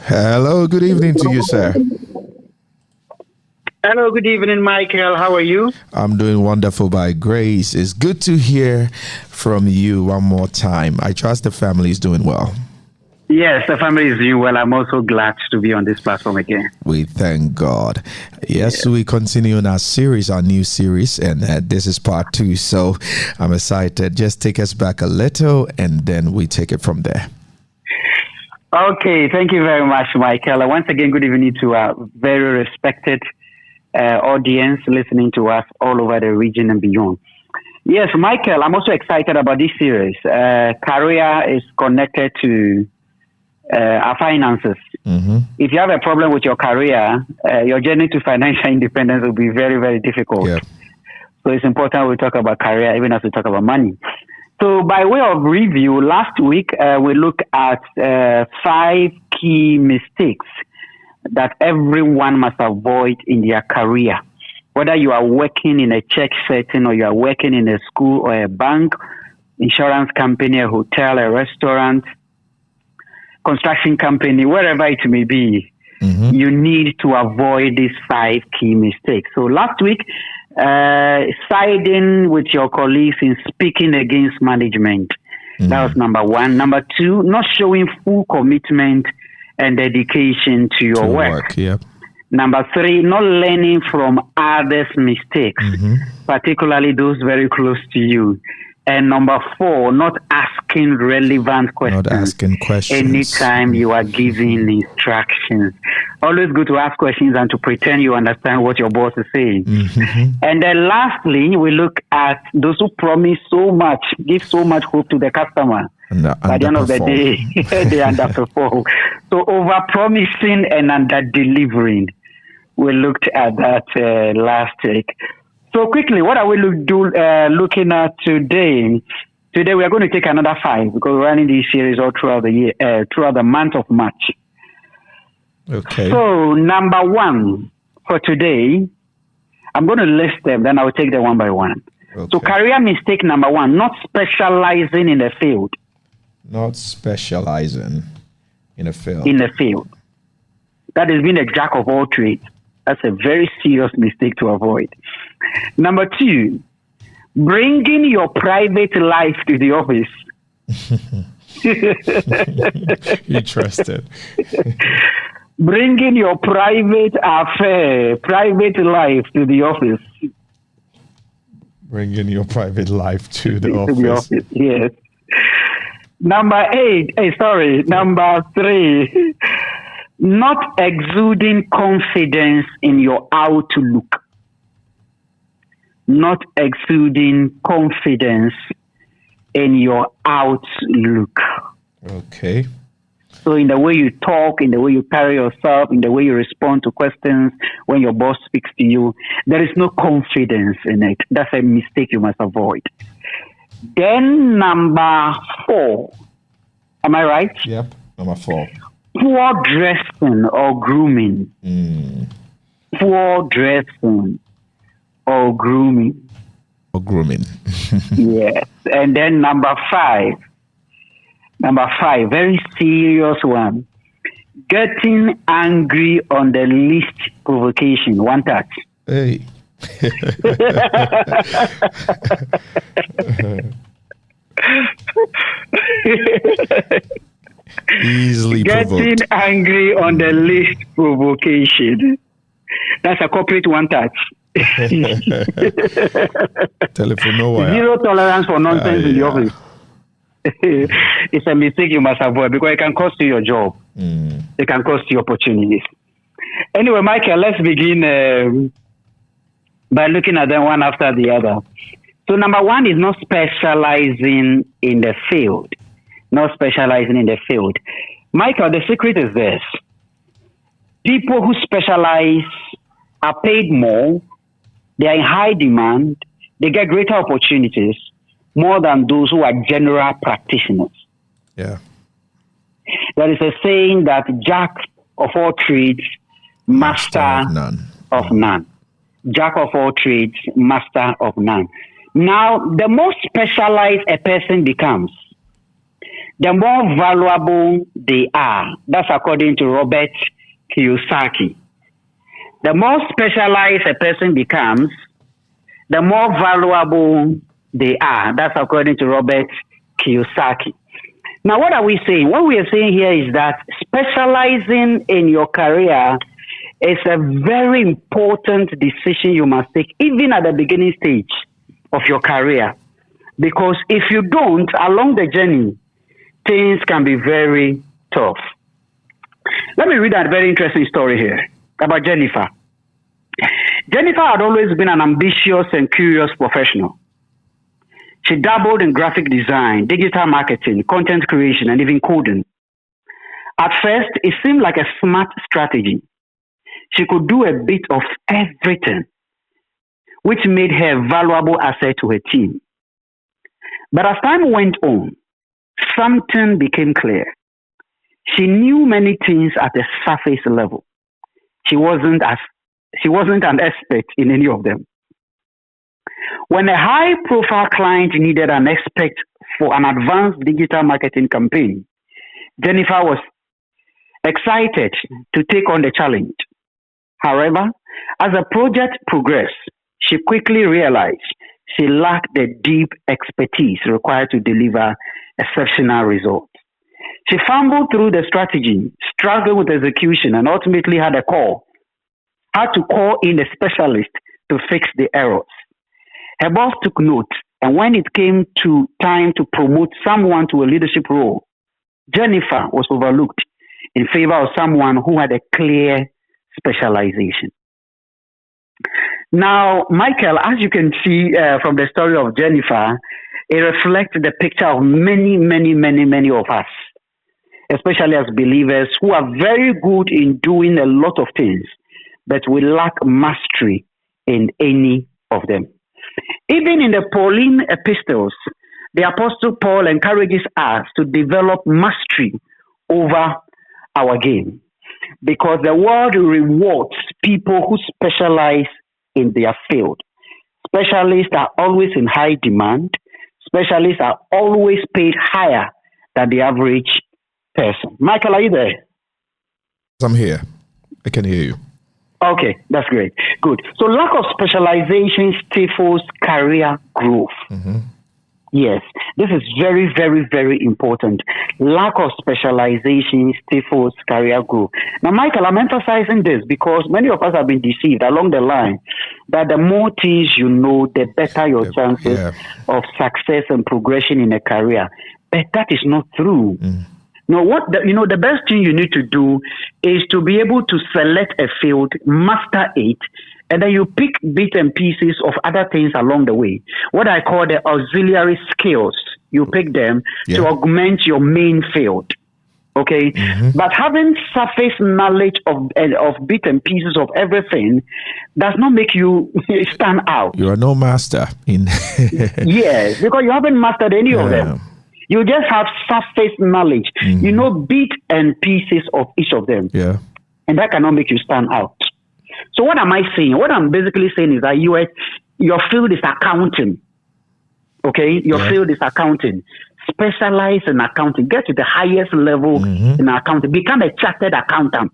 Hello, good evening to you, sir. Hello, good evening, Michael. How are you? I'm doing wonderful by grace. It's good to hear from you one more time. I trust the family is doing well. Yes, the family is doing well. I'm also glad to be on this platform again. We thank God. Yes, we continue in our series, our new series, and this is part 2. So I'm excited. Just take us back a little, and then we take it from there. Okay, thank you very much, Michael. Once again, good evening to our very respected audience listening to us all over the region and beyond. Yes, Michael, I'm also excited about this series. Career is connected to our finances. Mm-hmm. If you have a problem with your career, your journey to financial independence will be very, very difficult. Yep. So it's important we talk about career even as we talk about money. So by way of review, last week we looked at 5 key mistakes that everyone must avoid in their career. Whether you are working in a church setting or you are working in a school or a bank, insurance company, a hotel, a restaurant, construction company, wherever it may be, you need to avoid these 5 key mistakes. So last week, siding with your colleagues in speaking against management. That was number 1. Number 2, not showing full commitment and dedication to your work. Yep. Number 3, not learning from others' mistakes, particularly those very close to you. And number 4, not asking relevant questions. Not asking questions. Anytime you are giving instructions. Always good to ask questions and to pretend you understand what your boss is saying. And then lastly, we look at those who promise so much, give so much hope to the customer. By the end of the day, they underperform. So over-promising and under-delivering. We looked at that last week. So quickly, what are we looking at today? Today we are going to take another 5 because we're running this series all throughout the year, throughout the month of March. Okay. So number 1 for today, I'm going to list them, then I will take them one by one. Okay. So career mistake number 1, not specializing in the field. Not specializing in a field. In the field. That is being a jack of all trades. That's a very serious mistake to avoid. Number 2, bringing your private life to the office. You trust it. Bringing your private affair, private life to the office. Bringing your private life to the office. The office, yes. Number 3, not exuding confidence in your outlook. Not exuding confidence in your outlook. Okay. So in the way you talk, in the way you carry yourself, in the way you respond to questions when your boss speaks to you, there is no confidence in it. That's a mistake you must avoid. Then number 4. Am I right? Yep. Number 4. Poor dressing or grooming. Poor dressing or grooming. Or grooming. Yes. And then number 5. Number 5, very serious one. Getting angry on the least provocation. One touch. Hey. Easily provoked. Getting angry on the least provocation. That's a corporate one touch. Telephone, no way. 0 tolerance for nonsense in the office. It's a mistake you must avoid because it can cost you your job. It can cost you opportunities. Anyway, Michael, let's begin by looking at them one after the other. So number 1 is not specializing in the field. Not specializing in the field. Michael, the secret is this. People who specialize are paid more, they are in high demand, they get greater opportunities more than those who are general practitioners. Yeah. There is a saying that jack of all trades, master of none. Jack of all trades, master of none. Now, the more specialized a person becomes, the more valuable they are. That's according to Robert Kiyosaki. The more specialized a person becomes, the more valuable they are. That's according to Robert Kiyosaki. Now, what are we saying? What we are saying here is that specializing in your career is a very important decision you must take, even at the beginning stage of your career. Because if you don't, along the journey, things can be very tough. Let me read a very interesting story here about Jennifer. Jennifer had always been an ambitious and curious professional. She dabbled in graphic design, digital marketing, content creation, and even coding. At first, it seemed like a smart strategy. She could do a bit of everything, which made her a valuable asset to her team. But as time went on, something became clear. She knew many things at a surface level. She wasn't an expert in any of them. When a high-profile client needed an expert for an advanced digital marketing campaign, Jennifer was excited to take on the challenge. However, as the project progressed, she quickly realized she lacked the deep expertise required to deliver exceptional results. She fumbled through the strategy, struggled with execution, and ultimately had to call in a specialist to fix the errors. Her boss took note, and when it came to time to promote someone to a leadership role, Jennifer was overlooked in favor of someone who had a clear specialization. Now, Michael, as you can see from the story of Jennifer, it reflects the picture of many of us, especially as believers who are very good in doing a lot of things, but we lack mastery in any of them. Even in the Pauline epistles, the Apostle Paul encourages us to develop mastery over our game, because the world rewards people who specialize in their field. Specialists are always in high demand. Specialists are always paid higher than the average person. Michael, are you there? I'm here. I can hear you. Okay, that's great. Good. So lack of specialization stifles career growth. Mm-hmm. Yes, this is very important. Lack of specialization stifles career growth. Now, Michael, I'm emphasizing this because many of us have been deceived along the line that the more things you know, the better your chances of success and progression in a career. But that is not true. No, the best thing you need to do is to be able to select a field, master it, and then you pick bits and pieces of other things along the way. What I call the auxiliary skills. You pick them to augment your main field. Okay? Mm-hmm. But having surface knowledge of bits and pieces of everything does not make you stand out. You are no master in Yes, because you haven't mastered any of them. You just have surface knowledge. Mm-hmm. You know bits and pieces of each of them. Yeah. And that cannot make you stand out. So what am I saying? What I'm basically saying is that your field is accounting. Okay? Your field is accounting. Specialize in accounting. Get to the highest level in accounting. Become a chartered accountant.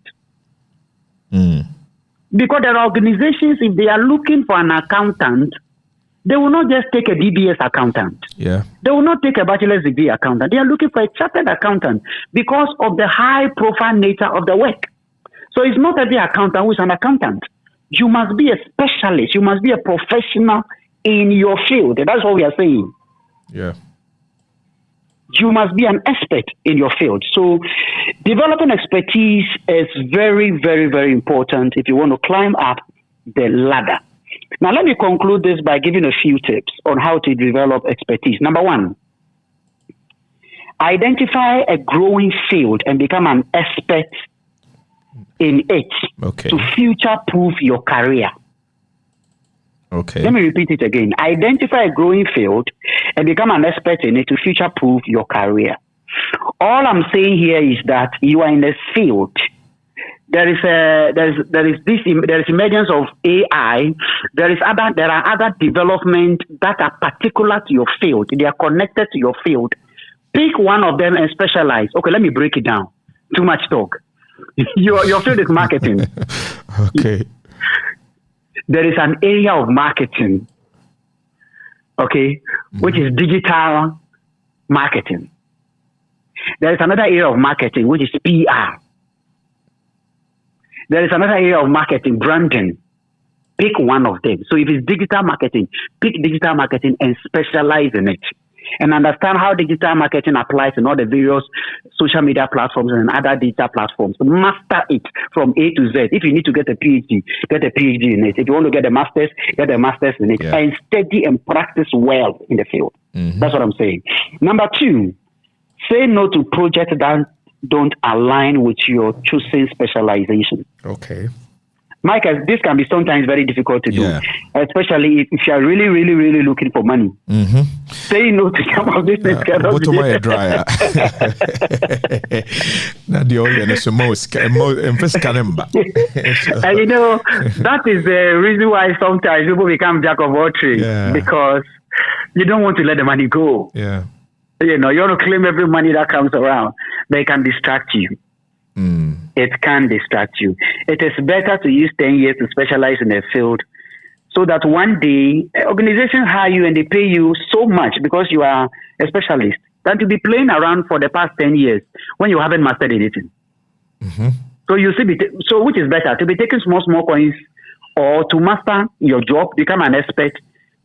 Because there are organizations, if they are looking for an accountant, they will not just take a BBS accountant. Yeah. They will not take a bachelor's degree accountant. They are looking for a chartered accountant because of the high profile nature of the work. So it's not every accountant who is an accountant. You must be a specialist. You must be a professional in your field. That's what we are saying. Yeah. You must be an expert in your field. So developing expertise is very important if you want to climb up the ladder. Now, let me conclude this by giving a few tips on how to develop expertise. Number one, identify a growing field and become an expert in it to future-proof your career. Okay. Let me repeat it again. Identify a growing field and become an expert in it to future-proof your career. All I'm saying here is that you are in a field. There is emergence of AI. There are other development that are particular to your field. They are connected to your field. Pick one of them and specialize. Okay, let me break it down. Too much talk. Your field is marketing. Okay. There is an area of marketing, okay, which is digital marketing. There is another area of marketing, which is PR. There is another area of marketing, branding. Pick one of them. So if it's digital marketing, pick digital marketing and specialize in it. And understand how digital marketing applies in all the various social media platforms and other digital platforms. Master it from A to Z. If you need to get a PhD, get a PhD in it. If you want to get a master's, get a master's in it. Yeah. And study and practice well in the field. Mm-hmm. That's what I'm saying. Number 2, say no to projects that don't align with your choosing specialization. Okay. Mike, this can be sometimes very difficult to do, especially if you're really, really, really looking for money. Mm-hmm. Say no to some of these things. What am I dryer? Not the oil and most. And you know, that is the reason why sometimes people become jack of all trades, because you don't want to let the money go. Yeah. You know, you want to claim every money that comes around, but it can distract you. It can distract you. It is better to use 10 years to specialize in a field so that one day organizations hire you and they pay you so much because you are a specialist than to be playing around for the past 10 years when you haven't mastered anything. Mm-hmm. So you see, so which is better, to be taking small coins or to master your job, become an expert,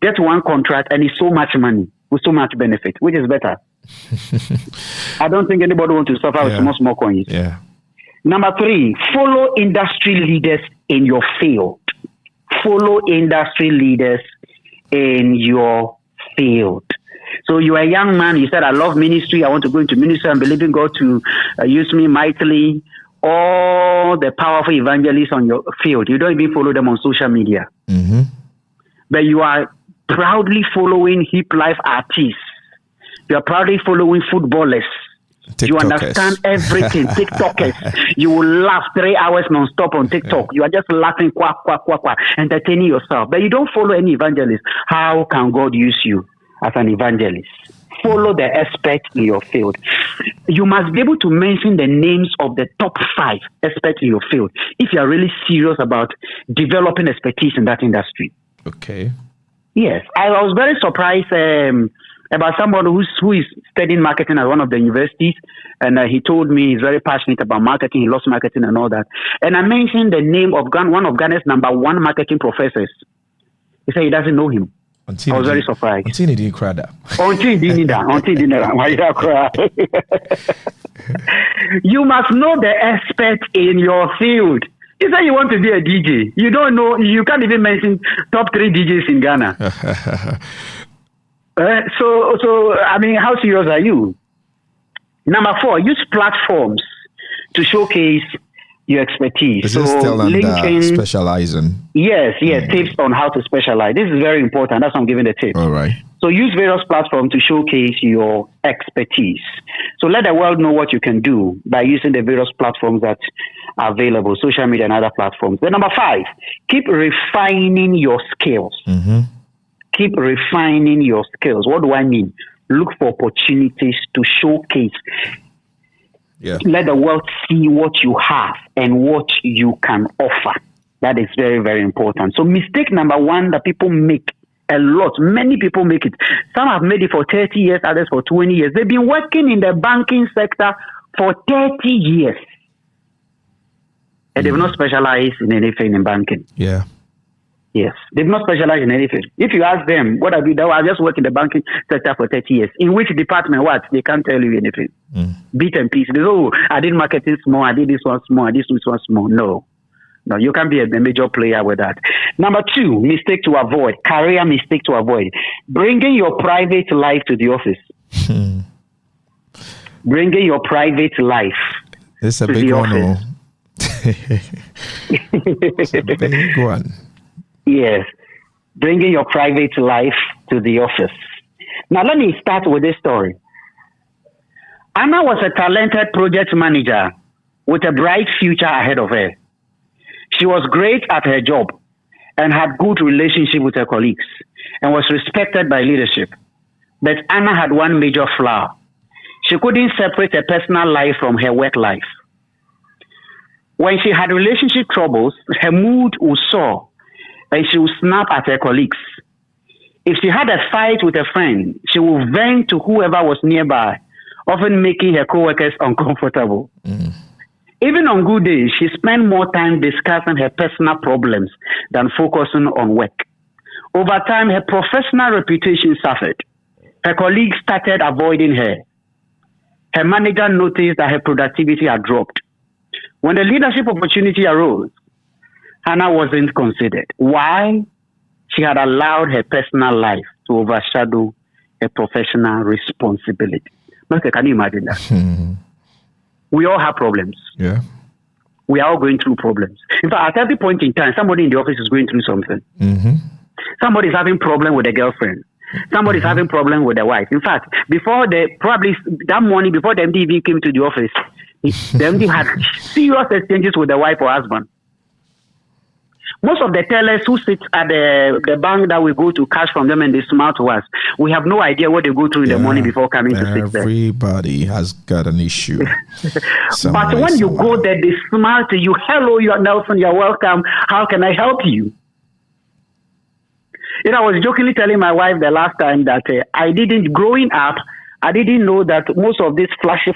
get one contract and it's so much money with so much benefit, which is better. I don't think anybody wants to suffer with small coins. Yeah. Number 3, follow industry leaders in your field. Follow industry leaders in your field. So you are a young man, you said, I love ministry, I want to go into ministry, I'm believing God to use me mightily. All the powerful evangelists on your field, you don't even follow them on social media. Mm-hmm. But you are proudly following hip life artists. You are proudly following footballers. TikTokers. You understand everything. TikTokers. You will laugh 3 hours non-stop on TikTok. You are just laughing, quack, entertaining yourself. But you don't follow any evangelist. How can God use you as an evangelist? Follow the expert in your field. You must be able to mention the names of the top 5 experts in your field if you are really serious about developing expertise in that industry. Okay. Yes. I was very surprised about someone who is studying marketing at one of the universities, and he told me he's very passionate about marketing. He loves marketing and all that. And I mentioned the name of one of Ghana's number 1 marketing professors. He said he doesn't know him. I was very surprised. Until he didn't cry that. You must know the expert in your field. You say you want to be a DJ. You don't know. You can't even mention top 3 DJs in Ghana. So I mean, how serious are you? Number 4, use platforms to showcase your expertise. Is this still under specializing? Yes, tips on how to specialize. This is very important. That's why I'm giving the tip. All right. So use various platforms to showcase your expertise. So let the world know what you can do by using the various platforms that are available, social media and other platforms. Then number 5, keep refining your skills. Mm-hmm. Keep refining your skills. What do I mean? Look for opportunities to showcase. Yeah. Let the world see what you have and what you can offer. That is very, very important. So mistake number 1 that people make a lot. Many people make it. Some have made it for 30 years, others for 20 years. They've been working in the banking sector for 30 years. And they've not specialized in anything in banking. Yeah. Yes, they've not specialized in anything. If you ask them, what have you done? I just worked in the banking sector for 30 years. In which department? What? They can't tell you anything. Beat and piece. They say, oh, I did marketing small, I did this one small, I did this one small. No, you can't be a major player with that. Number 2, mistake to avoid. Career mistake to avoid. Bringing your private life to the office. Bringing your private life to the office. It's a big one. Yes, bringing your private life to the office. Now, let me start with this story. Anna was a talented project manager with a bright future ahead of her. She was great at her job and had good relationship with her colleagues and was respected by leadership. But Anna had one major flaw. She couldn't separate her personal life from her work life. When she had relationship troubles, her mood would soar and she would snap at her colleagues. If she had a fight with a friend, she would vent to whoever was nearby, often making her coworkers uncomfortable. Even on good days, she spent more time discussing her personal problems than focusing on work. Over time, her professional reputation suffered. Her colleagues started avoiding her. Her manager noticed that her productivity had dropped. When the leadership opportunity arose, Hannah wasn't considered. Why? She had allowed her personal life to overshadow her professional responsibility. Okay, can you imagine that? We all have problems. Yeah. We are all going through problems. In fact, at every point in time, somebody in the office is going through something. Somebody is having problem with a girlfriend. Somebody is having problem with a wife. In fact, probably that morning before the MD even came to the office, the MD had serious exchanges with the wife or husband. Most of the tellers who sit at the bank that we go to cash from them and they smile to us, we have no idea what they go through in the morning before coming to sit there. Everybody has got an issue. But when you go there, they smile to you. Hello, you are Nelson, you're welcome. How can I help you? You know, I was jokingly telling my wife the last time that growing up, I didn't know that most of these flashy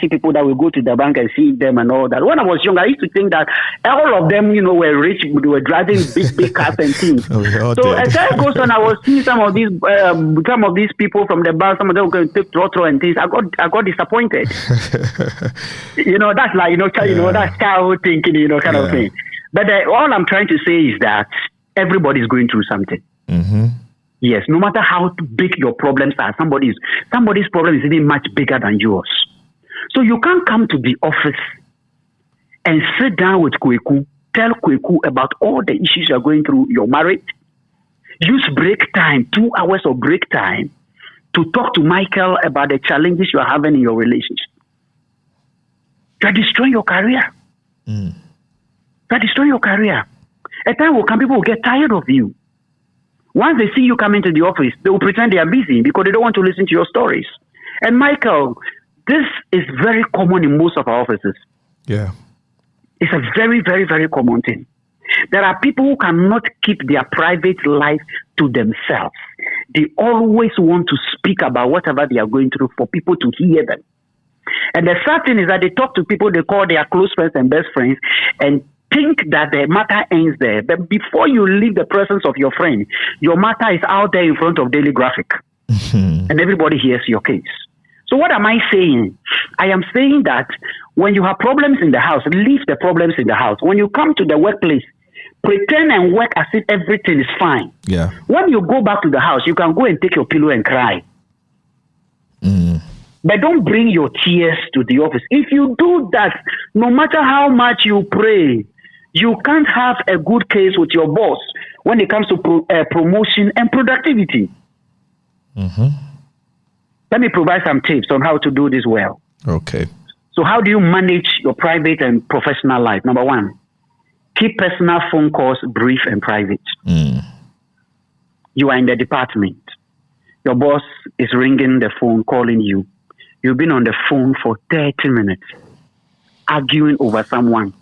people that will go to the bank and see them and all that. When I was young, I used to think that all of them, were rich, they were driving big cars and things. So as time goes on, I was seeing some of these people from the bank. Some of them were going to take trotro and things. I got disappointed. That's like that's childhood thinking, kind of thing. But all I'm trying to say is that everybody's going through something. Yes, no matter how big your problems are, somebody's problem is even much bigger than yours. So you can't come to the office and sit down with Kweku, tell Kweku about all the issues you're going through, your marriage. Use break time, 2 hours of break time, to talk to Michael about the challenges you're having in your relationship. You're destroying your career. You're destroying your career. A time will come, people will get tired of you. Once they see you come into the office, they will pretend they are busy because they don't want to listen to your stories. And Michael, this is very common in most of our offices. Yeah. It's a very, very, very common thing. There are people who cannot keep their private life to themselves. They always want to speak about whatever they are going through for people to hear them. And the sad thing is that they talk to people they call their close friends and best friends and think that the matter ends there. But before you leave the presence of your friend, your matter is out there in front of Daily Graphic. And everybody hears your case. So what am I saying? I am saying that when you have problems in the house, leave the problems in the house. When you come to the workplace, pretend and work as if everything is fine. Yeah. When you go back to the house, you can go and take your pillow and cry. But don't bring your tears to the office. If you do that, no matter how much you pray, you can't have a good case with your boss when it comes to promotion and productivity. Let me provide some tips on how to do this well. Okay. So how do you manage your private and professional life? Number one, keep personal phone calls brief and private. You are in the department. Your boss is ringing the phone, calling you. You've been on the phone for 30 minutes, arguing over someone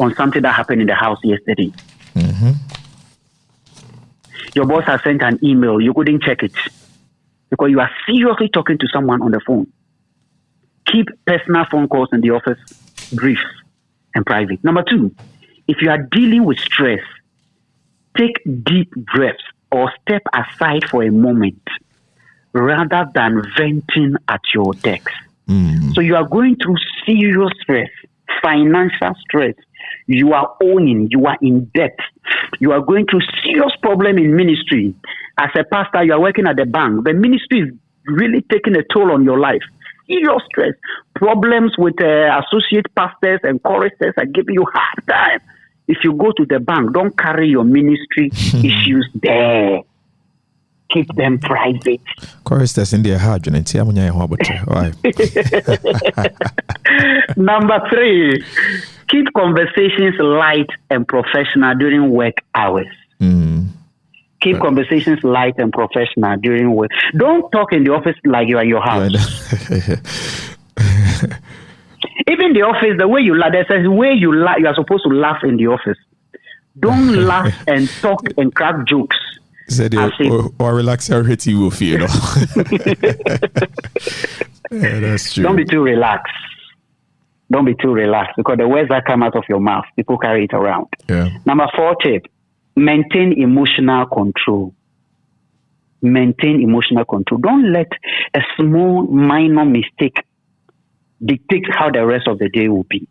on something that happened in the house yesterday. Your boss has sent an email. You couldn't check it because you are seriously talking to someone on the phone. Keep personal phone calls in the office brief and private. Number two, if you are dealing with stress, take deep breaths or step aside for a moment rather than venting at your desk. So you are going through serious stress, financial stress. You are owing, you are in debt. You are going through serious problem in ministry. As a pastor, you are working at the bank. The ministry is really taking a toll on your life. Serious stress. Problems with associate pastors and choristers are giving you hard time. If you go to the bank, don't carry your ministry issues there. Keep them private. Choristers in their heart, Number three, keep conversations light and professional during work hours. Keep conversations light and professional during work. Don't talk in the office like you are in your house. Even the office, the way you laugh, there's a way you laugh. You are supposed to laugh in the office. Don't laugh and talk and crack jokes. Or relax your hit wolf, you know. Yeah, that's true. Don't be too relaxed. Don't be too relaxed, because the words that come out of your mouth, people carry it around. Yeah. Number 4 tip, maintain emotional control. Maintain emotional control. Don't let a small, minor mistake dictate how the rest of the day will be.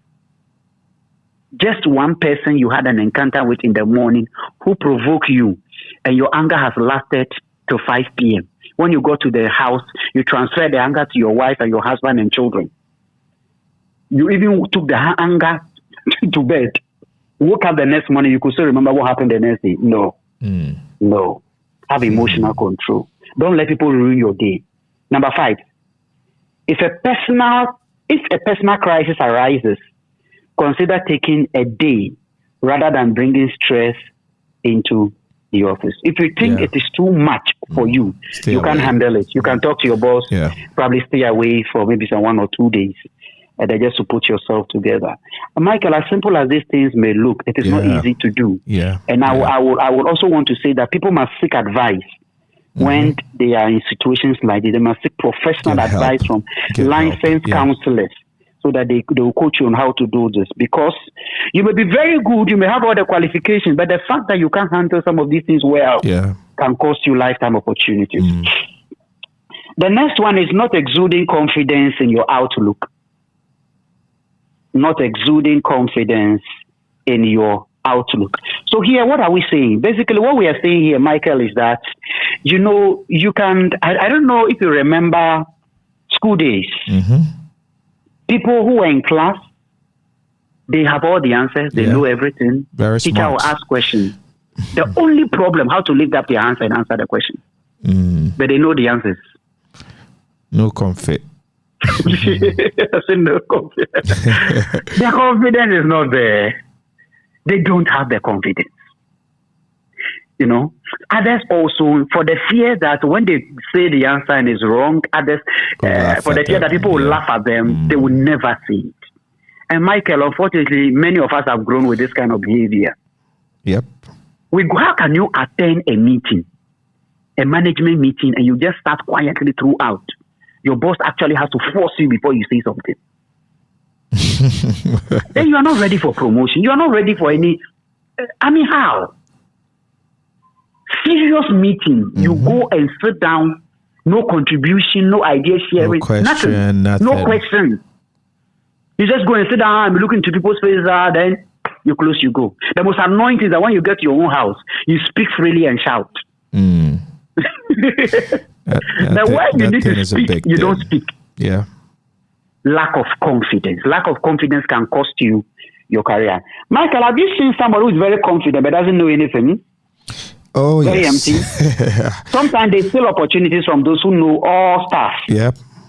Just one person you had an encounter with in the morning who provoked you, and your anger has lasted till 5 p.m. When you go to the house, you transfer the anger to your wife and your husband and children. You even took the anger to bed. Woke up the next morning, you could still remember what happened the next day. No. No. Have emotional control. Don't let people ruin your day. Number 5, if a personal crisis arises, consider taking a day rather than bringing stress into the office. If you think it is too much for you, you can't handle it. You can talk to your boss, probably stay away for maybe some 1 or 2 days, and then just to put yourself together. Michael, as simple as these things may look, it is not easy to do. And I would also want to say that people must seek advice when they are in situations like this. They must seek professional advice from licensed counselors, so that they will coach you on how to do this. Because you may be very good, you may have all the qualifications, but the fact that you can't handle some of these things well can cost you lifetime opportunities. The next one is not exuding confidence in your outlook. Not exuding confidence in your outlook. So here, what are we saying? Basically, what we are saying here, Michael, is that, you know, you can, I don't know if you remember school days. People who are in class, they have all the answers, they know everything. Very Teacher smart. will ask questions. The only problem, how to lift up their answer and answer the question. But they know the answers. No comfort. I said no confidence. Their confidence is not there. They don't have the confidence. You know, others also, for the fear that when they say the answer and is wrong, others, for the fear that people will laugh at them, they will never say it. And Michael, unfortunately, many of us have grown with this kind of behavior. How can you attend a meeting, a management meeting, and you just start quietly throughout? Your boss actually has to force you before you say something. Then you are not ready for promotion. You are not ready for any. How? Serious meeting. You go and sit down. No contribution. No idea sharing. No question. Nothing. No question. You just go and sit down and be looking into people's faces. Then you close. You go. The most annoying thing is that when you get to your own house, you speak freely and shout. But when you need to speak, you don't speak. Lack of confidence. Lack of confidence can cost you your career. Michael, have you seen somebody who's very confident but doesn't know anything? Oh, very empty. Sometimes they steal opportunities from those who know all stuff.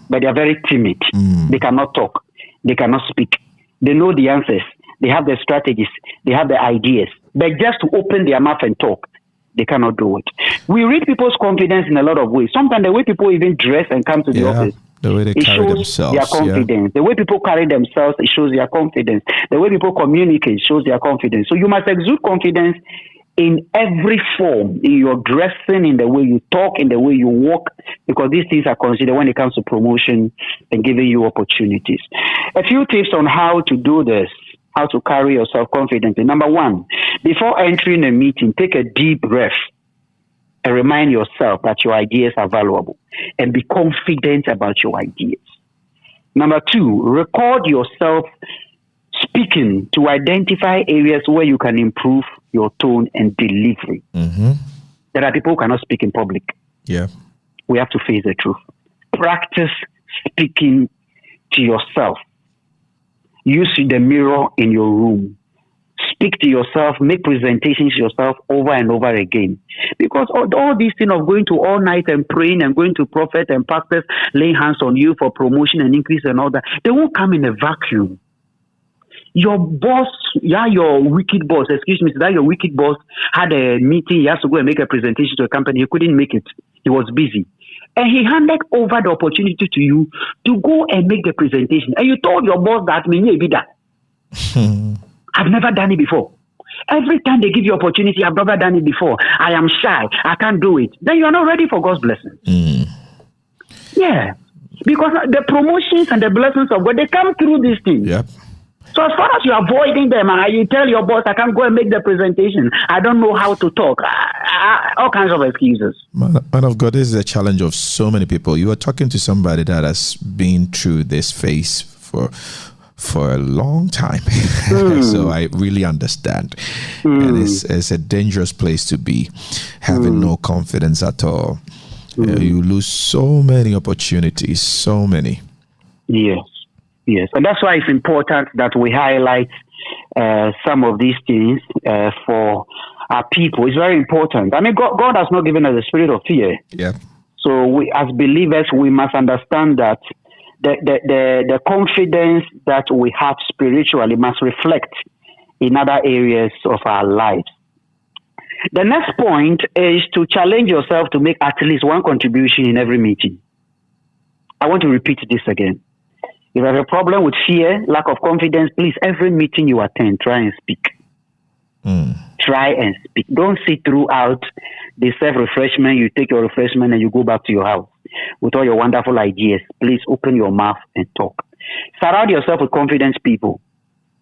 But they are very timid. They cannot talk. They cannot speak. They know the answers. They have the strategies. They have the ideas. But just to open their mouth and talk, they cannot do it. We read people's confidence in a lot of ways. Sometimes the way people even dress and come to the office, the way they carry themselves, their confidence. The way people carry themselves, it shows their confidence. The way people communicate shows their confidence. So you must exude confidence in every form, in your dressing, in the way you talk, in the way you walk, because these things are considered when it comes to promotion and giving you opportunities. A few tips on how to do this, how to carry yourself confidently. Number 1, before entering a meeting, take a deep breath and remind yourself that your ideas are valuable and be confident about your ideas. Number 2, record yourself speaking to identify areas where you can improve your tone and delivery. There are people who cannot speak in public. We have to face the truth. Practice speaking to yourself. Use the mirror in your room. Speak to yourself, make presentations to yourself over and over again. Because all these things of going to all night and praying and going to prophet and pastors, laying hands on you for promotion and increase and all that, they won't come in a vacuum. your boss, your wicked boss, that your wicked boss had a meeting, he has to go and make a presentation to a company, he couldn't make it, he was busy. And he handed over the opportunity to you to go and make the presentation. And you told your boss that, I've never done it before. Every time they give you opportunity, I've never done it before. I am shy. I can't do it. Then you are not ready for God's blessing. Yeah. Because the promotions and the blessings of God, they come through these things. Yep. So as far as you're avoiding them and you tell your boss, I can't go and make the presentation, I don't know how to talk, all kinds of excuses. Man of God, this is a challenge of so many people. You are talking to somebody that has been through this phase for a long time. So I really understand. And it's a dangerous place to be, having no confidence at all. You lose so many opportunities, so many. Yes, and that's why it's important that we highlight some of these things for our people. It's very important. I mean, God has not given us the spirit of fear. Yeah. So we, as believers, we must understand that the confidence that we have spiritually must reflect in other areas of our lives. The next point is to challenge yourself to make at least one contribution in every meeting. I want to repeat this again. If you have a problem with fear, lack of confidence, please, every meeting you attend, try and speak. Try and speak. Don't sit throughout the self-refreshment. You take your refreshment and you go back to your house with all your wonderful ideas. Please open your mouth and talk. Surround yourself with confident people.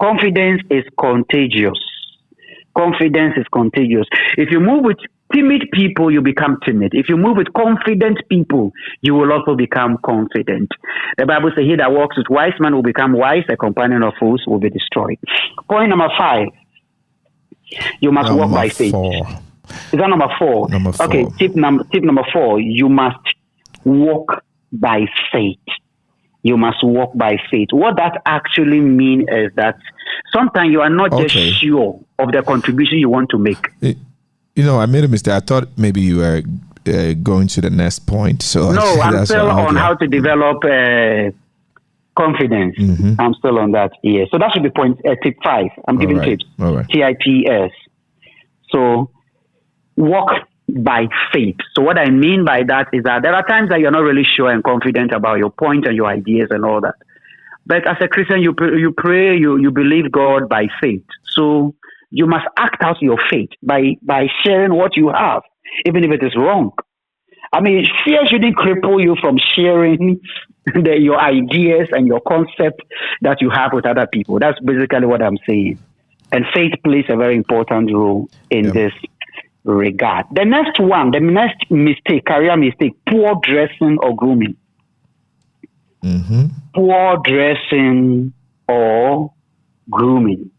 Confidence is contagious. Confidence is contagious. If you move with timid people, you become timid. If you move with confident people, you will also become confident. The Bible says, he that walks with wise men will become wise, a companion of fools will be destroyed. Point number 5. You must walk by faith. 4. Is that number 4? Number 4. Okay, tip number 4. You must walk by faith. You must walk by faith. What that actually means is that sometimes you are not just sure of the contribution you want to make. You know, I made a mistake. I thought maybe you were going to the next point. So no, I'm still on how to develop confidence. I'm still on that. Yeah. So that should be tip 5. I'm giving tips. All right. TIPS. So walk by faith. So what I mean by that is that there are times that you're not really sure and confident about your point and your ideas and all that. But as a Christian, you pray, you believe God by faith. So you must act out your faith by sharing what you have, even if it is wrong. I mean, fear shouldn't cripple you from sharing your ideas and your concept that you have with other people. That's basically what I'm saying. And faith plays a very important role in this regard. The next mistake, career mistake, poor dressing or grooming. Poor dressing or grooming.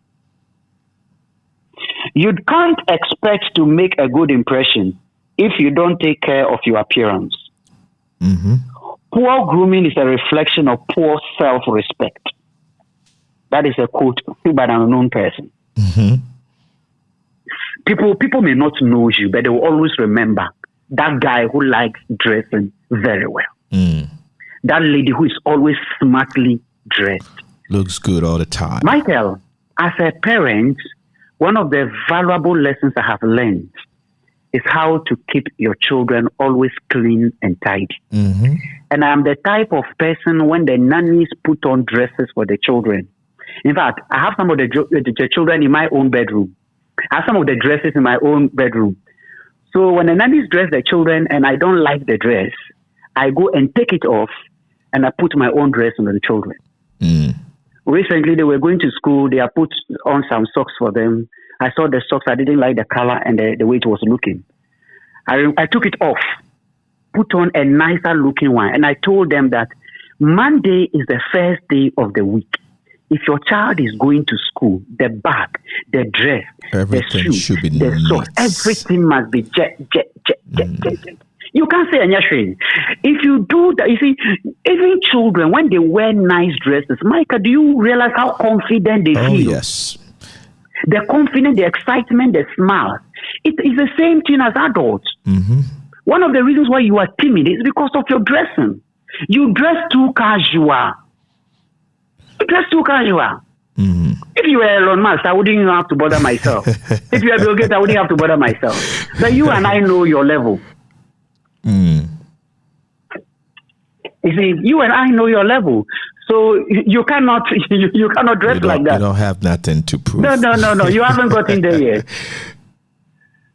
You can't expect to make a good impression if you don't take care of your appearance. Poor grooming is a reflection of poor self-respect. That is a quote by an unknown person. People may not know you, but they will always remember that guy who likes dressing very well. That lady who is always smartly dressed. Looks good all the time. Michael, as a parent, one of the valuable lessons I have learned is how to keep your children always clean and tidy. And I'm the type of person when the nannies put on dresses for the children. In fact, I have some of the children in my own bedroom. I have some of the dresses in my own bedroom. So when the nannies dress the children and I don't like the dress, I go and take it off and I put my own dress on the children. Recently, they were going to school. They have put on some socks for them. I saw the socks. I didn't like the color and the way it was looking. I took it off, put on a nicer looking one. And I told them that Monday is the first day of the week. If your child is going to school, the bag, the dress, everything the shoe, should be the socks, everything must be jet. You can't say anything. If you do that, you see, even children, when they wear nice dresses, Micah, do you realize how confident they feel? Yes. The confidence, the excitement, the smile. It is the same thing as adults. One of the reasons why you are timid is because of your dressing. You dress too casual. If you were Elon Musk, I wouldn't even have to bother myself. If you were Bill Gates, I wouldn't have to bother myself. So you and I know your level. You see, you and I know your level. So you cannot dress like that. You don't have nothing to prove. No. You haven't gotten there yet.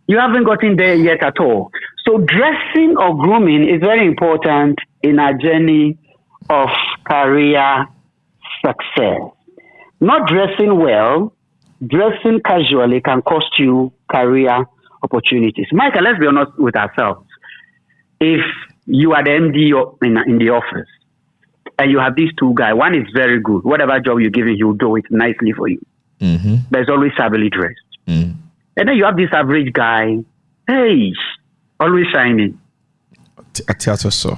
You haven't gotten there yet at all. So dressing or grooming is very important in our journey of career success. Not dressing well, dressing casually can cost you career opportunities. Michael, let's be honest with ourselves. If you are the MD in the office and you have these two guys, one is very good. Whatever job you give him, he'll do it nicely for you. There's always shabbily dressed. And then you have this average guy, hey, always shining. So.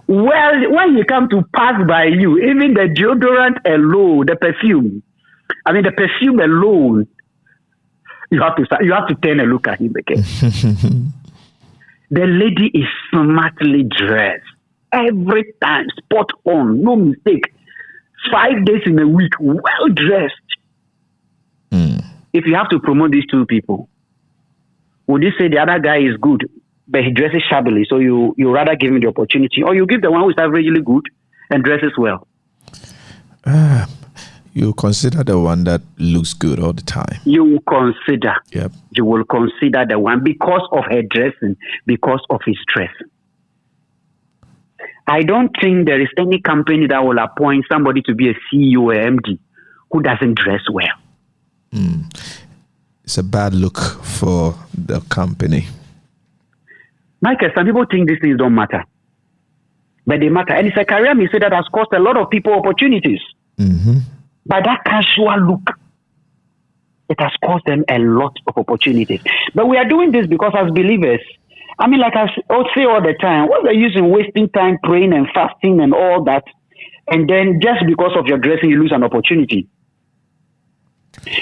Well, when you come to pass by you, even the deodorant alone, the perfume alone, you have to turn and look at him again. The lady is smartly dressed. Every time, spot on, no mistake. 5 days in a week, well dressed. If you have to promote these two people, would you say the other guy is good, but he dresses shabbily, so you rather give him the opportunity, or you give the one who is averagely good and dresses well? You consider the one that looks good all the time. You will consider. Yep. You will consider the one because of her dressing, because of his dressing. I don't think there is any company that will appoint somebody to be a CEO or MD who doesn't dress well. It's a bad look for the company. Michael, some people think these things don't matter. But they matter. And it's a career mistake that has cost a lot of people opportunities. But that casual look, it has cost them a lot of opportunities. But we are doing this because as believers, I mean, like I say all the time, what's the use in wasting time praying and fasting and all that? And then just because of your dressing, you lose an opportunity.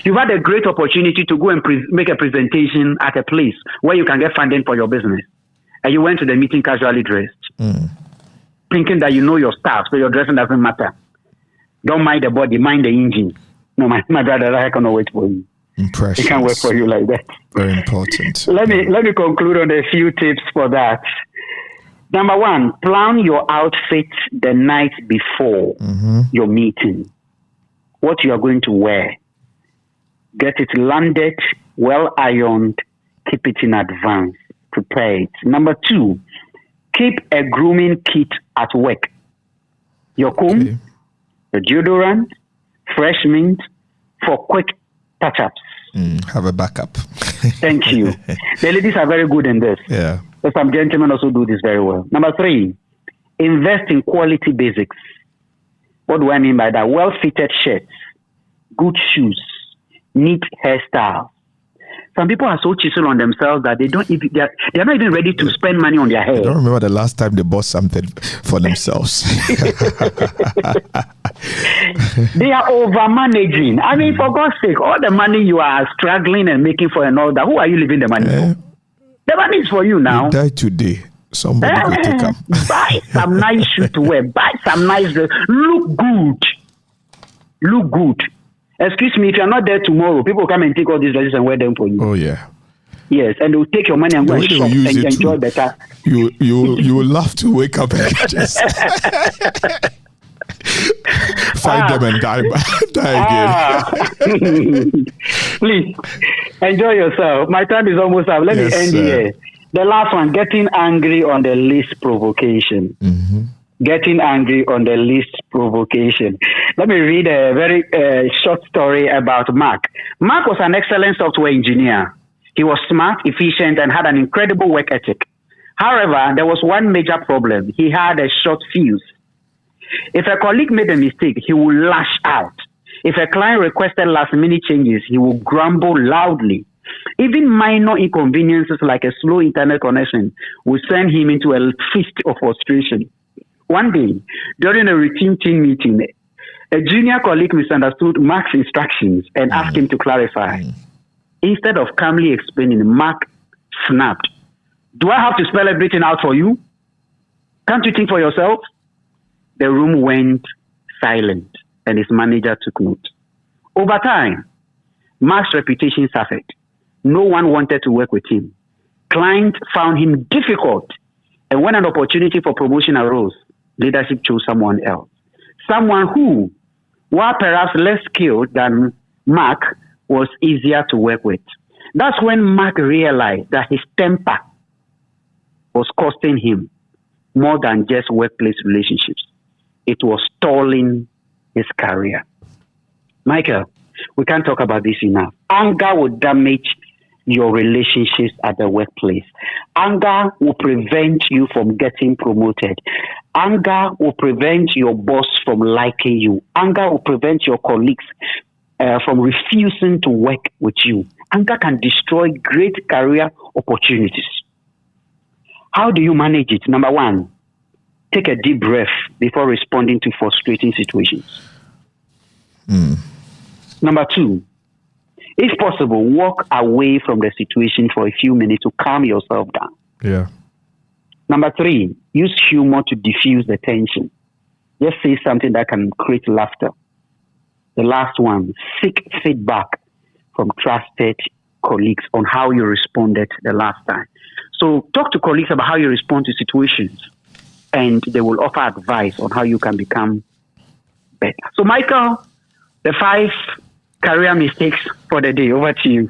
You've had a great opportunity to go and make a presentation at a place where you can get funding for your business. And you went to the meeting casually dressed, thinking that you know your staff, so your dressing doesn't matter. Don't mind the body, mind the engine. No, my brother, I cannot wait for you. Impressions. It can't work for you like that. Very important. Let me conclude on a few tips for that. Number one, plan your outfit the night before your meeting. What you are going to wear. Get it landed, well ironed, keep it in advance, prepare it. Number two, keep a grooming kit at work. Your comb, your deodorant, fresh mint for quick touch-ups. Have a backup. Thank you. The ladies are very good in this. Yeah. So some gentlemen also do this very well. Number three, invest in quality basics. What do I mean by that? Well-fitted shirts, good shoes, neat hairstyles. Some people are so chiseled on themselves that they're not even ready to spend money on their hair. I don't remember the last time they bought something for themselves. They are over-managing. I mean, for God's sake, all the money you are struggling and making for and all that, who are you leaving the money for? The money is for you now. You die today. Somebody will take them. Buy some nice shoes to wear. Buy some nice dress. Look good. Look good. Excuse me, if you're not there tomorrow, people come and take all these dresses and wear them for you. Oh, yeah. Yes, and they'll take your money and go and shop and enjoy better. You will love to wake up and just find them and die again. Please, enjoy yourself. My time is almost up. Let me end here. The last one, getting angry on the least provocation. Getting angry on the least provocation. Let me read a very short story about Mark. Mark was an excellent software engineer. He was smart, efficient, and had an incredible work ethic. However, there was one major problem. He had a short fuse. If a colleague made a mistake, he would lash out. If a client requested last-minute changes, he would grumble loudly. Even minor inconveniences like a slow internet connection would send him into a fist of frustration. One day, during a routine team meeting, a junior colleague misunderstood Mark's instructions and asked him to clarify. Instead of calmly explaining, Mark snapped. Do I have to spell everything out for you? Can't you think for yourself? The room went silent. and his manager took note. Over time, Mark's reputation suffered. No one wanted to work with him. Clients found him difficult, and when an opportunity for promotion arose, leadership chose someone else. Someone who, while perhaps less skilled than Mark, was easier to work with. That's when Mark realized that his temper was costing him more than just workplace relationships. It was stalling his career. Michael, we can't talk about this enough. Anger will damage your relationships at the workplace. Anger will prevent you from getting promoted. Anger will prevent your boss from liking you. Anger will prevent your colleagues from refusing to work with you. Anger can destroy great career opportunities. How do you manage it? Number one, take a deep breath before responding to frustrating situations. Number two, if possible, walk away from the situation for a few minutes to calm yourself down. Yeah. Number three, use humor to diffuse the tension. Just say something that can create laughter. The last one, seek feedback from trusted colleagues on how you responded the last time. So talk to colleagues about how you respond to situations, and they will offer advice on how you can become better. So Michael, the 5 career mistakes for the day. Over to you.